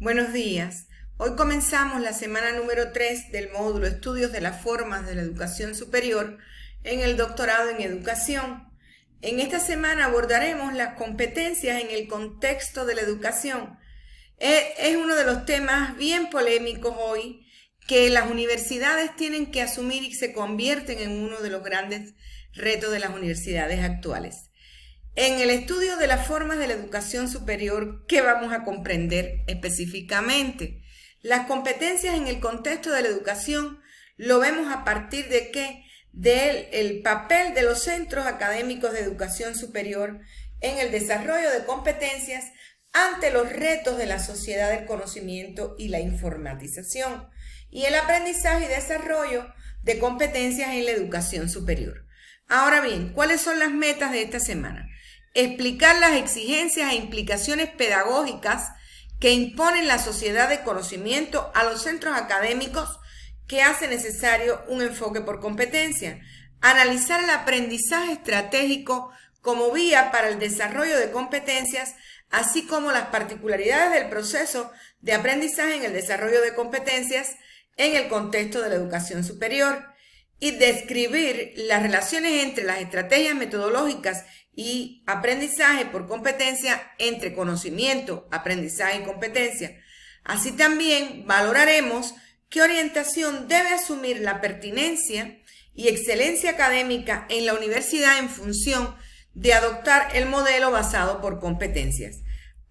Buenos días. Hoy comenzamos la semana número 3 del módulo Estudios de las Formas de la Educación Superior en el doctorado en Educación. En esta semana abordaremos las competencias en el contexto de la educación. Es uno de los temas bien polémicos hoy que las universidades tienen que asumir y se convierten en uno de los grandes retos de las universidades actuales. En el estudio de las formas de la educación superior, ¿qué vamos a comprender específicamente? Las competencias en el contexto de la educación lo vemos a partir de ¿qué? Del papel de los centros académicos de educación superior en el desarrollo de competencias ante los retos de la sociedad del conocimiento y la informatización y el aprendizaje y desarrollo de competencias en la educación superior. Ahora bien, ¿cuáles son las metas de esta semana? Explicar las exigencias e implicaciones pedagógicas que imponen la sociedad de conocimiento a los centros académicos que hace necesario un enfoque por competencia. Analizar el aprendizaje estratégico como vía para el desarrollo de competencias, así como las particularidades del proceso de aprendizaje en el desarrollo de competencias en el contexto de la educación superior. Y describir las relaciones entre las estrategias metodológicas y aprendizaje por competencia entre conocimiento, aprendizaje y competencia. Así también valoraremos qué orientación debe asumir la pertinencia y excelencia académica en la universidad en función de adoptar el modelo basado por competencias.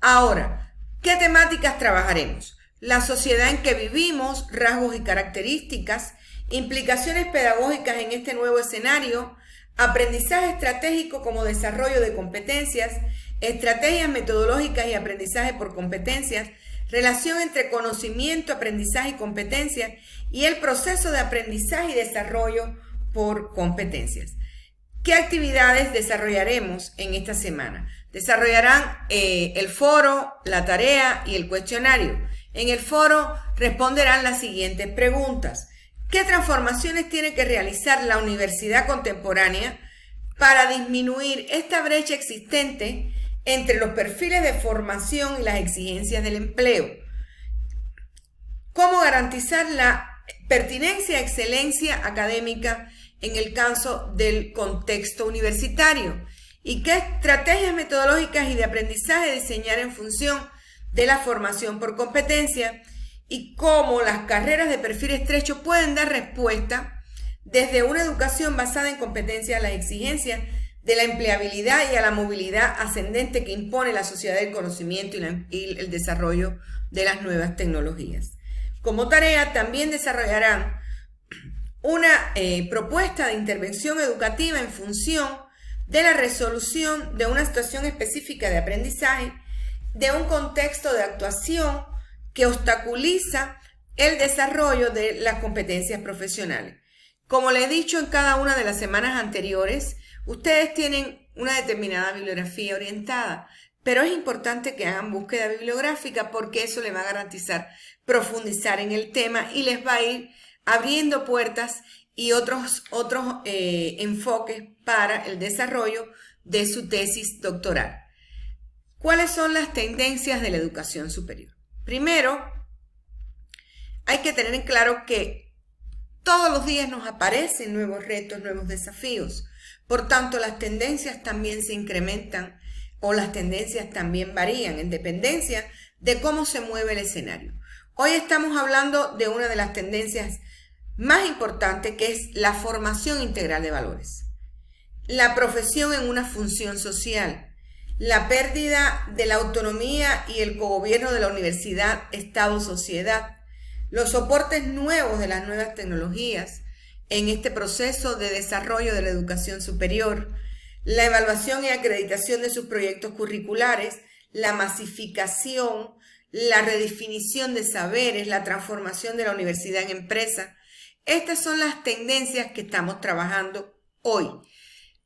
Ahora, ¿qué temáticas trabajaremos? La sociedad en que vivimos, rasgos y características, implicaciones pedagógicas en este nuevo escenario, aprendizaje estratégico como desarrollo de competencias, estrategias metodológicas y aprendizaje por competencias, relación entre conocimiento, aprendizaje y competencias y el proceso de aprendizaje y desarrollo por competencias. ¿Qué actividades desarrollaremos en esta semana? Desarrollarán el foro, la tarea y el cuestionario. En el foro responderán las siguientes preguntas. ¿Qué transformaciones tiene que realizar la universidad contemporánea para disminuir esta brecha existente entre los perfiles de formación y las exigencias del empleo? ¿Cómo garantizar la pertinencia y excelencia académica en el caso del contexto universitario? ¿Y qué estrategias metodológicas y de aprendizaje diseñar en función de la formación por competencia? Y cómo las carreras de perfil estrecho pueden dar respuesta desde una educación basada en competencia a las exigencias de la empleabilidad y a la movilidad ascendente que impone la sociedad del conocimiento y el desarrollo de las nuevas tecnologías. Como tarea también desarrollarán una propuesta de intervención educativa en función de la resolución de una situación específica de aprendizaje, de un contexto de actuación que obstaculiza el desarrollo de las competencias profesionales. Como les he dicho en cada una de las semanas anteriores, ustedes tienen una determinada bibliografía orientada, pero es importante que hagan búsqueda bibliográfica porque eso les va a garantizar profundizar en el tema y les va a ir abriendo puertas y otros enfoques para el desarrollo de su tesis doctoral. ¿Cuáles son las tendencias de la educación superior? Primero, hay que tener en claro que todos los días nos aparecen nuevos retos, nuevos desafíos. Por tanto, las tendencias también se incrementan o las tendencias también varían en dependencia de cómo se mueve el escenario. Hoy estamos hablando de una de las tendencias más importantes, que es la formación integral de valores. La profesión en una función social. La pérdida de la autonomía y el cogobierno de la universidad, Estado-sociedad, los soportes nuevos de las nuevas tecnologías en este proceso de desarrollo de la educación superior, la evaluación y acreditación de sus proyectos curriculares, la masificación, la redefinición de saberes, la transformación de la universidad en empresa. Estas son las tendencias que estamos trabajando hoy.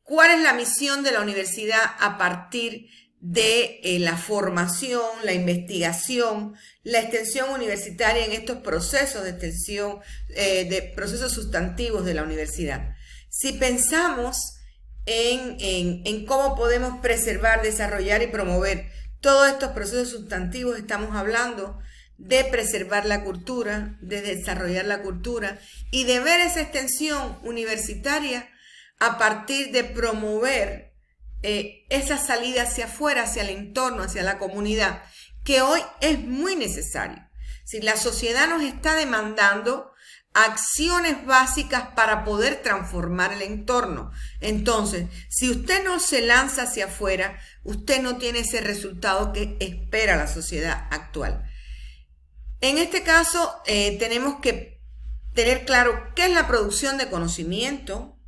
¿Cuál es la misión de la universidad a partir de la formación, la investigación, la extensión universitaria en estos procesos de extensión, de procesos sustantivos de la universidad? Si pensamos en cómo podemos preservar, desarrollar y promover todos estos procesos sustantivos, estamos hablando de preservar la cultura, de desarrollar la cultura y de ver esa extensión universitaria a partir de promover esa salida hacia afuera, hacia el entorno, hacia la comunidad, que hoy es muy necesario. Si la sociedad nos está demandando acciones básicas para poder transformar el entorno. Entonces, si usted no se lanza hacia afuera, usted no tiene ese resultado que espera la sociedad actual. En este caso, tenemos que tener claro qué es la producción de conocimiento,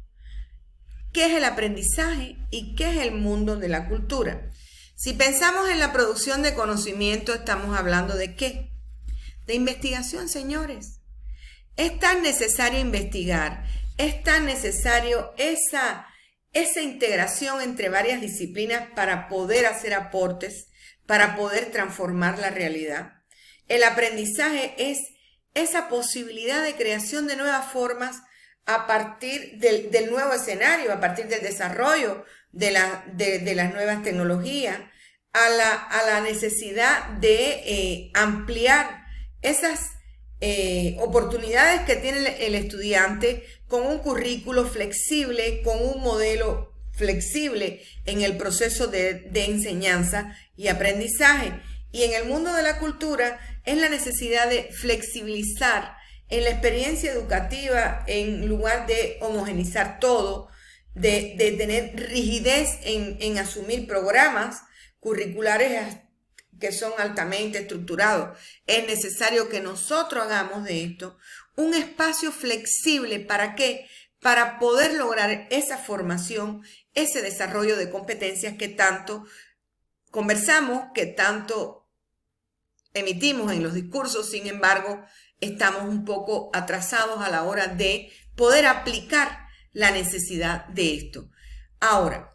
qué es el aprendizaje y qué es el mundo de la cultura. Si pensamos en la producción de conocimiento, estamos hablando ¿de qué? De investigación, señores. Es tan necesario investigar, es tan necesario esa integración entre varias disciplinas para poder hacer aportes, para poder transformar la realidad. El aprendizaje es esa posibilidad de creación de nuevas formas a partir del nuevo escenario, a partir del desarrollo de las nuevas tecnologías, a la necesidad de ampliar esas oportunidades que tiene el estudiante con un currículo flexible, con un modelo flexible en el proceso de enseñanza y aprendizaje. Y en el mundo de la cultura es la necesidad de flexibilizar en la experiencia educativa en lugar de homogenizar todo, de tener rigidez en asumir programas curriculares que son altamente estructurados. Es necesario que nosotros hagamos de esto un espacio flexible. ¿Para qué? Para poder lograr esa formación, ese desarrollo de competencias que tanto conversamos, que tanto emitimos en los discursos. Sin embargo, estamos un poco atrasados a la hora de poder aplicar la necesidad de esto. Ahora,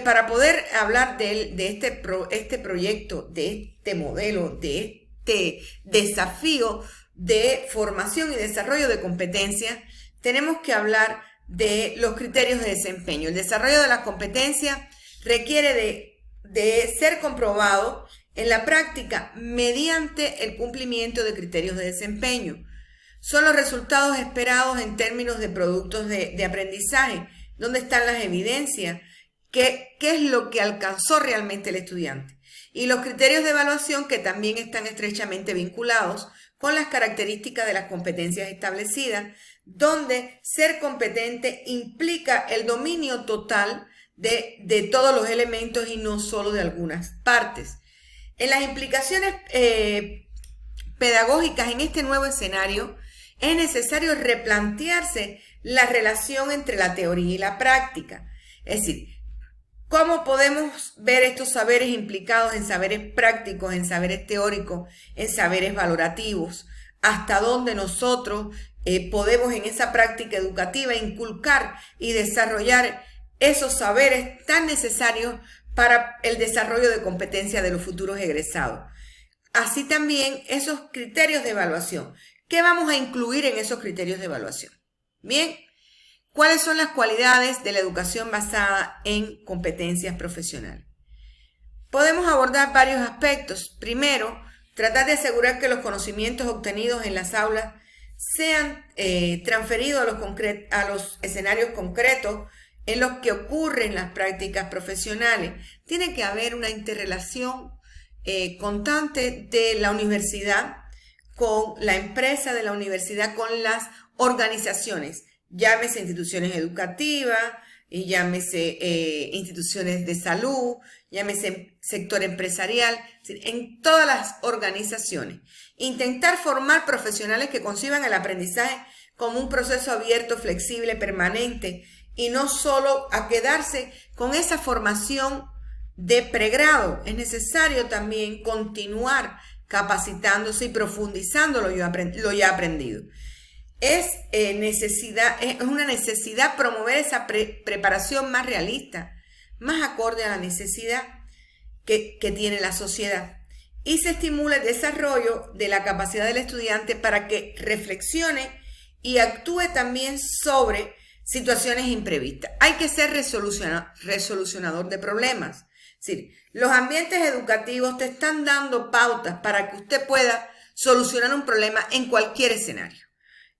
para poder hablar de este proyecto, de este modelo, de este desafío de formación y desarrollo de competencias, tenemos que hablar de los criterios de desempeño. El desarrollo de las competencias requiere de ser comprobado en la práctica mediante el cumplimiento de criterios de desempeño. Son los resultados esperados en términos de productos de aprendizaje. ¿Dónde están las evidencias? ¿Qué es lo que alcanzó realmente el estudiante? Y los criterios de evaluación que también están estrechamente vinculados con las características de las competencias establecidas, donde ser competente implica el dominio total de todos los elementos y no solo de algunas partes. En las implicaciones pedagógicas en este nuevo escenario, es necesario replantearse la relación entre la teoría y la práctica. Es decir, ¿cómo podemos ver estos saberes implicados en saberes prácticos, en saberes teóricos, en saberes valorativos? ¿Hasta dónde nosotros podemos en esa práctica educativa inculcar y desarrollar esos saberes tan necesarios para el desarrollo de competencias de los futuros egresados? Así también esos criterios de evaluación. ¿Qué vamos a incluir en esos criterios de evaluación? Bien, ¿cuáles son las cualidades de la educación basada en competencias profesionales? Podemos abordar varios aspectos. Primero, tratar de asegurar que los conocimientos obtenidos en las aulas sean transferidos a los escenarios concretos en los que ocurren las prácticas profesionales. Tiene que haber una interrelación constante de la universidad con la empresa, de la universidad con las organizaciones, llámese instituciones educativas, y llámese instituciones de salud, llámese sector empresarial, en todas las organizaciones. Intentar formar profesionales que conciban el aprendizaje como un proceso abierto, flexible, permanente, y no solo a quedarse con esa formación de pregrado. Es necesario también continuar capacitándose y profundizando lo ya aprendido. Es una necesidad promover esa preparación más realista, más acorde a la necesidad que tiene la sociedad. Y se estimula el desarrollo de la capacidad del estudiante para que reflexione y actúe también sobre situaciones imprevistas. Hay que ser resolucionador de problemas. Es decir, los ambientes educativos te están dando pautas para que usted pueda solucionar un problema en cualquier escenario.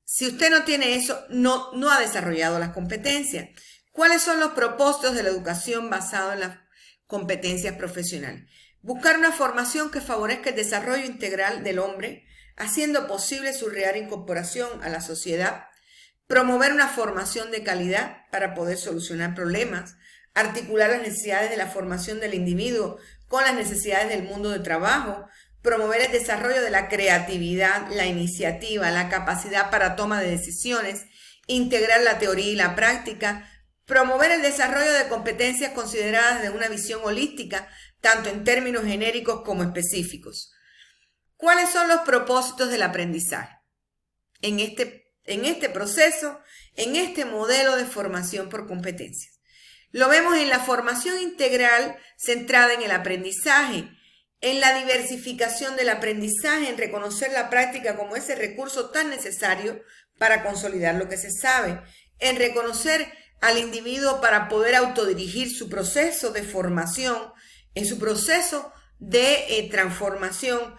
Si usted no tiene eso, no ha desarrollado las competencias. ¿Cuáles son los propósitos de la educación basada en las competencias profesionales? Buscar una formación que favorezca el desarrollo integral del hombre, haciendo posible su real incorporación a la sociedad. Promover una formación de calidad para poder solucionar problemas. Articular las necesidades de la formación del individuo con las necesidades del mundo de trabajo. Promover el desarrollo de la creatividad, la iniciativa, la capacidad para toma de decisiones. Integrar la teoría y la práctica. Promover el desarrollo de competencias consideradas desde una visión holística, tanto en términos genéricos como específicos. ¿Cuáles son los propósitos del aprendizaje? En este proceso, en este modelo de formación por competencias. Lo vemos en la formación integral centrada en el aprendizaje, en la diversificación del aprendizaje, en reconocer la práctica como ese recurso tan necesario para consolidar lo que se sabe, en reconocer al individuo para poder autodirigir su proceso de formación, en su proceso de transformación,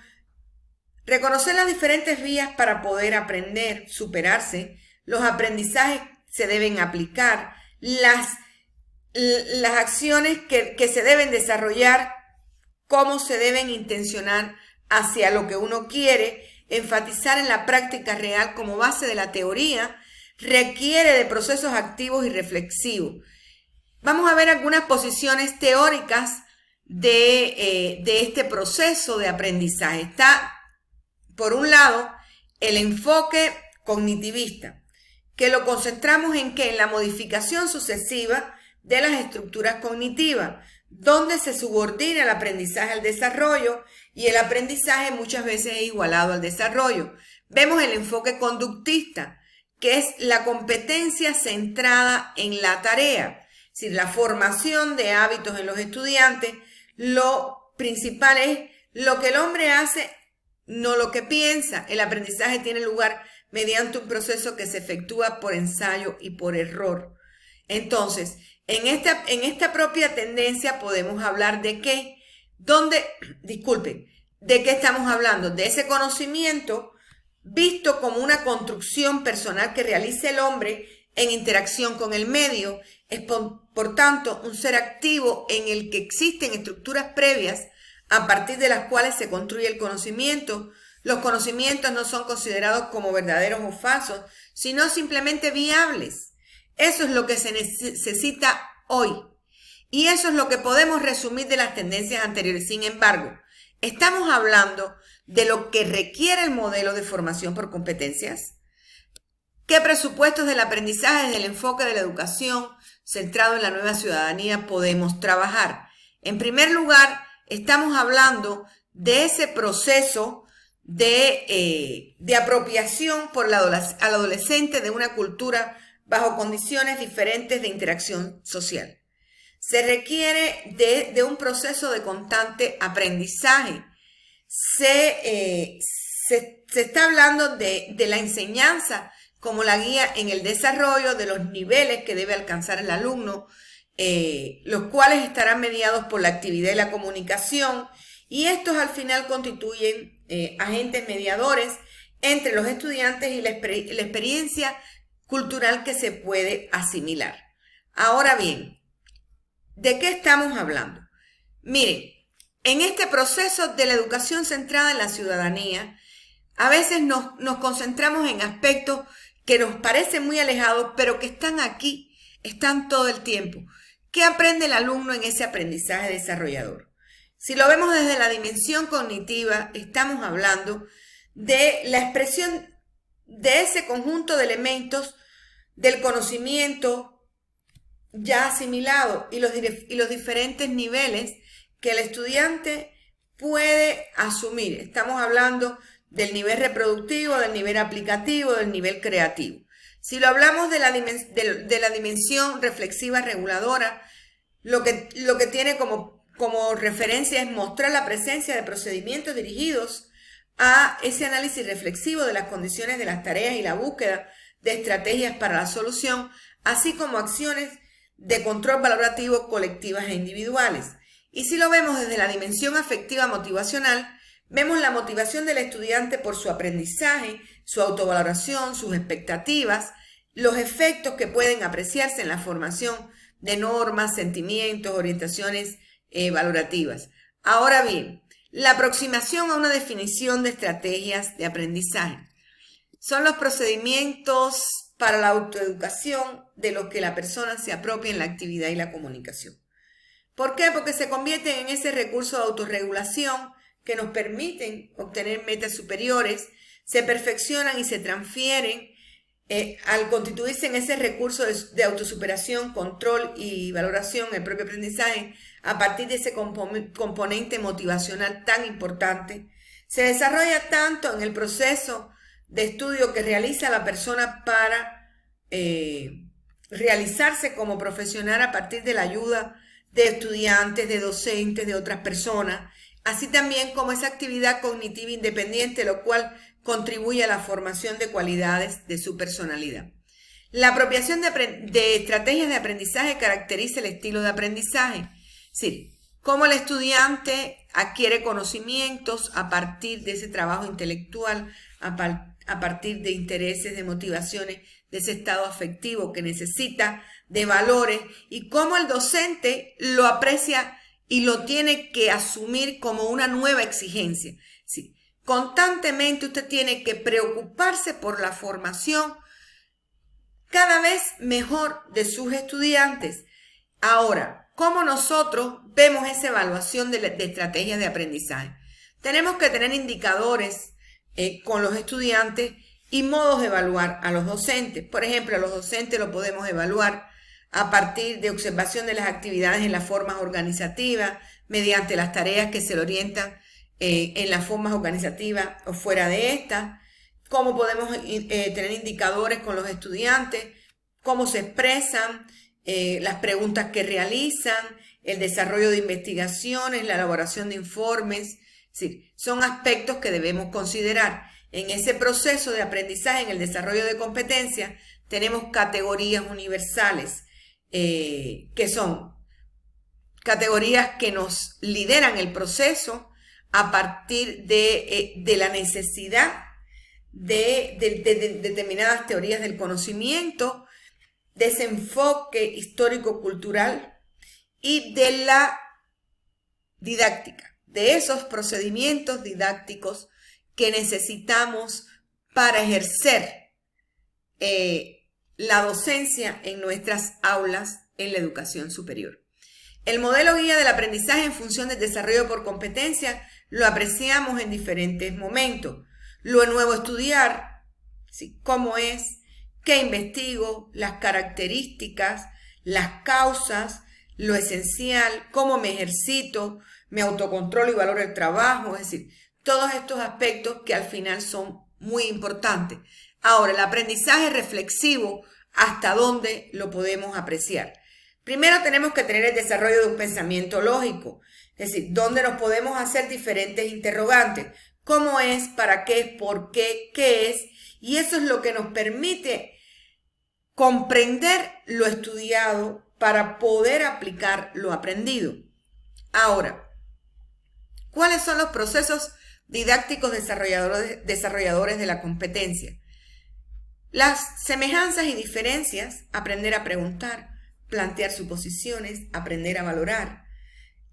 reconocer las diferentes vías para poder aprender, superarse, los aprendizajes se deben aplicar, las acciones que se deben desarrollar, cómo se deben intencionar hacia lo que uno quiere, enfatizar en la práctica real como base de la teoría, requiere de procesos activos y reflexivos. Vamos a ver algunas posiciones teóricas de este proceso de aprendizaje. Está, por un lado, el enfoque cognitivista, que lo concentramos en ¿qué? En la modificación sucesiva de las estructuras cognitivas, donde se subordina el aprendizaje al desarrollo y el aprendizaje muchas veces es igualado al desarrollo. Vemos el enfoque conductista, que es la competencia centrada en la tarea, es decir, la formación de hábitos en los estudiantes. Lo principal es lo que el hombre hace, no lo que piensa. El aprendizaje tiene lugar mediante un proceso que se efectúa por ensayo y por error. Entonces, en esta propia tendencia podemos hablar de qué, ¿de qué estamos hablando? De ese conocimiento visto como una construcción personal que realiza el hombre en interacción con el medio. Es por tanto un ser activo en el que existen estructuras previas a partir de las cuales se construye el conocimiento. Los conocimientos no son considerados como verdaderos o falsos, sino simplemente viables. Eso es lo que se necesita hoy. Y eso es lo que podemos resumir de las tendencias anteriores. Sin embargo, estamos hablando de lo que requiere el modelo de formación por competencias. ¿Qué presupuestos del aprendizaje desde el enfoque de la educación centrado en la nueva ciudadanía podemos trabajar? En primer lugar, estamos hablando de ese proceso de apropiación por al adolescente de una cultura bajo condiciones diferentes de interacción social. Se requiere de un proceso de constante aprendizaje. Se está hablando de la enseñanza como la guía en el desarrollo de los niveles que debe alcanzar el alumno, los cuales estarán mediados por la actividad y la comunicación, y estos al final constituyen agentes mediadores entre los estudiantes y la experiencia cultural que se puede asimilar. Ahora bien, ¿de qué estamos hablando? Miren, en este proceso de la educación centrada en la ciudadanía, a veces nos concentramos en aspectos que nos parecen muy alejados, pero que están aquí, están todo el tiempo. ¿Qué aprende el alumno en ese aprendizaje desarrollador? Si lo vemos desde la dimensión cognitiva, estamos hablando de la expresión de ese conjunto de elementos del conocimiento ya asimilado y los diferentes niveles que el estudiante puede asumir. Estamos hablando del nivel reproductivo, del nivel aplicativo, del nivel creativo. Si lo hablamos de la dimensión reflexiva reguladora, lo que tiene como referencia es mostrar la presencia de procedimientos dirigidos a ese análisis reflexivo de las condiciones de las tareas y la búsqueda de estrategias para la solución, así como acciones de control valorativo colectivas e individuales. Y si lo vemos desde la dimensión afectiva motivacional, vemos la motivación del estudiante por su aprendizaje, su autovaloración, sus expectativas, los efectos que pueden apreciarse en la formación de normas, sentimientos, orientaciones valorativas. Ahora bien, la aproximación a una definición de estrategias de aprendizaje son los procedimientos para la autoeducación de los que la persona se apropia en la actividad y la comunicación. ¿Por qué? Porque se convierten en ese recurso de autorregulación que nos permiten obtener metas superiores, se perfeccionan y se transfieren al constituirse en ese recurso de autosuperación, control y valoración, el propio aprendizaje, a partir de ese componente motivacional tan importante. Se desarrolla tanto en el proceso de estudio que realiza la persona para realizarse como profesional a partir de la ayuda de estudiantes, de docentes, de otras personas, así también como esa actividad cognitiva independiente, lo cual contribuye a la formación de cualidades de su personalidad. La apropiación de estrategias de aprendizaje caracteriza el estilo de aprendizaje, es decir, cómo el estudiante adquiere conocimientos a partir de ese trabajo intelectual, a partir de intereses, de motivaciones, de ese estado afectivo que necesita, de valores, y cómo el docente lo aprecia y lo tiene que asumir como una nueva exigencia. Sí, constantemente usted tiene que preocuparse por la formación cada vez mejor de sus estudiantes. Ahora, ¿cómo nosotros vemos esa evaluación de estrategias de aprendizaje? Tenemos que tener indicadores con los estudiantes y modos de evaluar a los docentes. Por ejemplo, a los docentes lo podemos evaluar a partir de observación de las actividades en las formas organizativas, mediante las tareas que se le orientan en las formas organizativas o fuera de estas. Cómo podemos tener indicadores con los estudiantes, cómo se expresan, las preguntas que realizan, el desarrollo de investigaciones, la elaboración de informes. Sí, son aspectos que debemos considerar. En ese proceso de aprendizaje, en el desarrollo de competencias, tenemos categorías universales, que son categorías que nos lideran el proceso a partir de la necesidad de determinadas teorías del conocimiento, de ese enfoque histórico-cultural y de la didáctica, de esos procedimientos didácticos que necesitamos para ejercer la docencia en nuestras aulas en la educación superior. El modelo guía del aprendizaje en función del desarrollo por competencia lo apreciamos en diferentes momentos. Lo nuevo estudiar, ¿sí? ¿Cómo es? ¿Qué investigo? Las características, las causas, lo esencial, cómo me ejercito, me autocontrolo y valoro el trabajo, es decir, todos estos aspectos que al final son muy importantes. Ahora, el aprendizaje reflexivo, ¿hasta dónde lo podemos apreciar? Primero tenemos que tener el desarrollo de un pensamiento lógico, es decir, dónde nos podemos hacer diferentes interrogantes. ¿Cómo es? ¿Para qué? ¿Por qué? ¿Qué es? Y eso es lo que nos permite comprender lo estudiado para poder aplicar lo aprendido. Ahora, ¿cuáles son los procesos didácticos desarrolladores de la competencia? Las semejanzas y diferencias: aprender a preguntar, plantear suposiciones, aprender a valorar.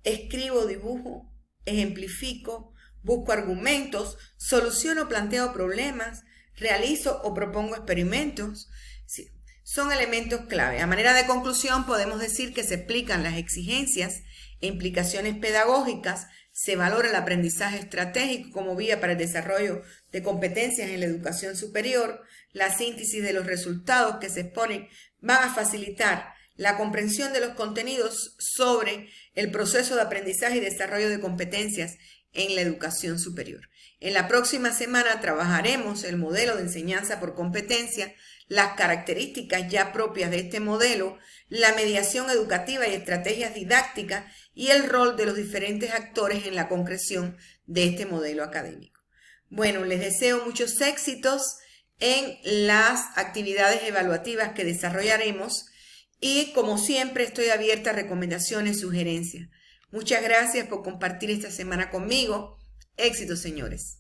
Escribo, dibujo, ejemplifico, busco argumentos, soluciono, planteo problemas, realizo o propongo experimentos. Sí, son elementos clave. A manera de conclusión, podemos decir que se explican las exigencias e implicaciones pedagógicas, se valora el aprendizaje estratégico como vía para el desarrollo de competencias en la educación superior, la síntesis de los resultados que se exponen van a facilitar la comprensión de los contenidos sobre el proceso de aprendizaje y desarrollo de competencias en la educación superior. En la próxima semana trabajaremos el modelo de enseñanza por competencia, las características ya propias de este modelo, la mediación educativa y estrategias didácticas y el rol de los diferentes actores en la concreción de este modelo académico. Bueno, les deseo muchos éxitos en las actividades evaluativas que desarrollaremos y, como siempre, estoy abierta a recomendaciones y sugerencias. Muchas gracias por compartir esta semana conmigo. Éxito, señores.